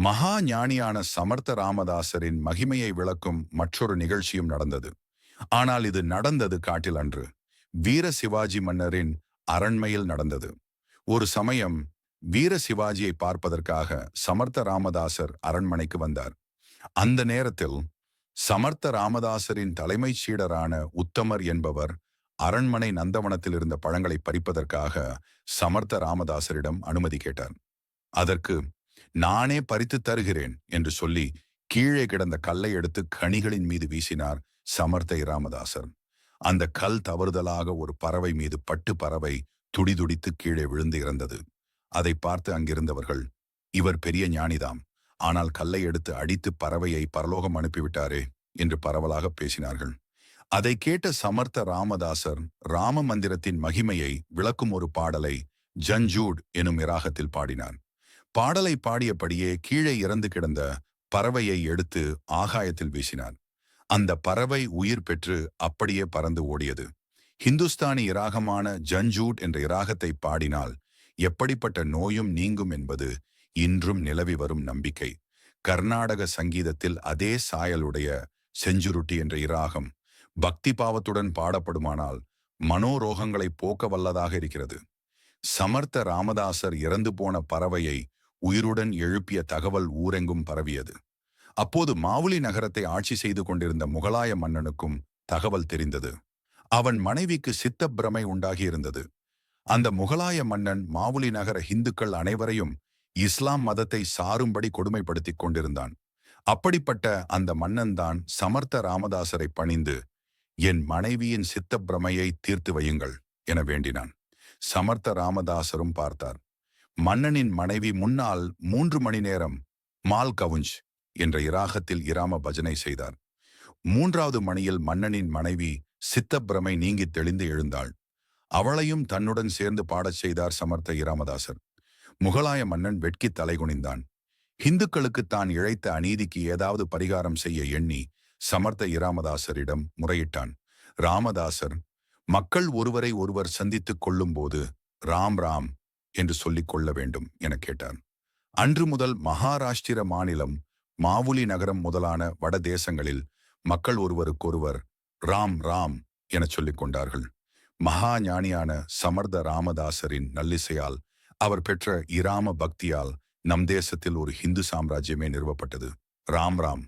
மகா ஞானியான சமர்த்த ராமதாசரின் மகிமையை விளக்கும் மற்றொரு நிகழ்ச்சியும் நடந்தது. ஆனால் இது நடந்தது காட்டில் அன்று. வீர சிவாஜி மன்னரின் அரண்மையில் நடந்தது. ஒரு சமயம் வீர சிவாஜியை பார்ப்பதற்காக சமர்த்த ராமதாசர் அரண்மனைக்கு வந்தார். அந்த நேரத்தில் சமர்த்த ராமதாசரின் தலைமைச் சீடரான உத்தமர் என்பவர் அரண்மனை நந்தவனத்தில் இருந்த பழங்களை பறிப்பதற்காக சமர்த்த ராமதாசரிடம் அனுமதி கேட்டார். அதற்கு நானே பறித்து தருகிறேன் என்று சொல்லி கீழே கிடந்த கல்லை எடுத்து கனிகளின் மீது வீசினார் சமர்த்த ராமதாசர். அந்த கல் தவறுதலாக ஒரு பறவை மீது பட்டு பறவை துடிதுடித்து கீழே விழுந்து இறந்தது. அதை பார்த்து அங்கிருந்தவர்கள், இவர் பெரிய ஞானிதாம், ஆனால் கல்லை எடுத்து அடித்து பறவையை பரலோகம் அனுப்பிவிட்டாரே என்று பரவலாக பேசினார்கள். அதை கேட்ட சமர்த்த ராமதாசர் ராம மந்திரத்தின் மகிமையை விளக்கும் ஒரு பாடலை ஜஞ்சூட் எனும் இராகத்தில் பாடினார். பாடலை பாடியபடியே கீழே இறந்து கிடந்த பறவையை எடுத்து ஆகாயத்தில் வீசினார். அந்த பறவை உயிர் பெற்று அப்படியே பறந்து ஓடியது. ஹிந்துஸ்தானி இராகமான ஜஞ்சூட் என்ற இராகத்தை பாடினால் எப்படிப்பட்ட நோயும் நீங்கும் என்பது இன்றும் நிலவி வரும் நம்பிக்கை. கர்நாடக சங்கீதத்தில் அதே சாயலுடைய செஞ்சுருட்டி என்ற இராகம் பக்தி பாவத்துடன் பாடப்படுமானால் மனோரோகங்களை போக்க வல்லதாக இருக்கிறது. சமர்த்த ராமதாசர் இறந்து போன பறவையை உயிருடன் எழுப்பிய தகவல் ஊரெங்கும் பரவியது. அப்போது மாவுலி நகரத்தை ஆட்சி செய்து கொண்டிருந்த முகலாய மன்னனுக்கும் தகவல் தெரிந்தது. அவன் மனைவிக்கு சித்தப்பிரமை உண்டாகியிருந்தது. அந்த முகலாய மன்னன் மாவுலி நகர இந்துக்கள் அனைவரையும் இஸ்லாம் மதத்தை சாரும்படி கொடுமைப்படுத்திக் கொண்டிருந்தான். அப்படிப்பட்ட அந்த மன்னன் தான் சமர்த்த ராமதாசரை பணிந்து, என் மனைவியின் சித்தப்பிரமையை தீர்த்து வையுங்கள் என வேண்டினான். சமர்த்த ராமதாசரும் பார்த்தார். மன்னனின் மனைவி முன்னால் 3 மணி நேரம் மால் கவுஞ்ச் என்ற இராகத்தில் இராம பஜனை செய்தார். 3வது மணியில் மன்னனின் மனைவி சித்தப்பிரமை நீங்கி தெளிந்து எழுந்தாள். அவளையும் தன்னுடன் சேர்ந்து பாடச் செய்தார் சமர்த்த இராமதாசர். முகலாய மன்னன் வெட்கி தலைகுனிந்தான். இந்துக்களுக்கு தான் இழைத்த அநீதிக்கு ஏதாவது பரிகாரம் செய்ய எண்ணி சமர்த்த இராமதாசரிடம் முறையிட்டான். ராமதாசர், மக்கள் ஒருவரை ஒருவர் சந்தித்துக் கொள்ளும் போது ராம் ராம் என்று சொல்லிக் கொள்ள வேண்டும் என கேட்டார். அன்று முதல் மகாராஷ்டிர மாநிலம், மாவுலி நகரம் முதலான வட தேசங்களில் மக்கள் ஒருவருக்கொருவர் ராம் ராம் என சொல்லிக் கொண்டார்கள். மகா ஞானியான சமர்த்த ராமதாசரின் நல்லிசையால், அவர் பெற்ற இராம பக்தியால் நம் தேசத்தில் ஒரு ஹிந்து சாம்ராஜ்யமே நிறுவப்பட்டது. ராம் ராம்.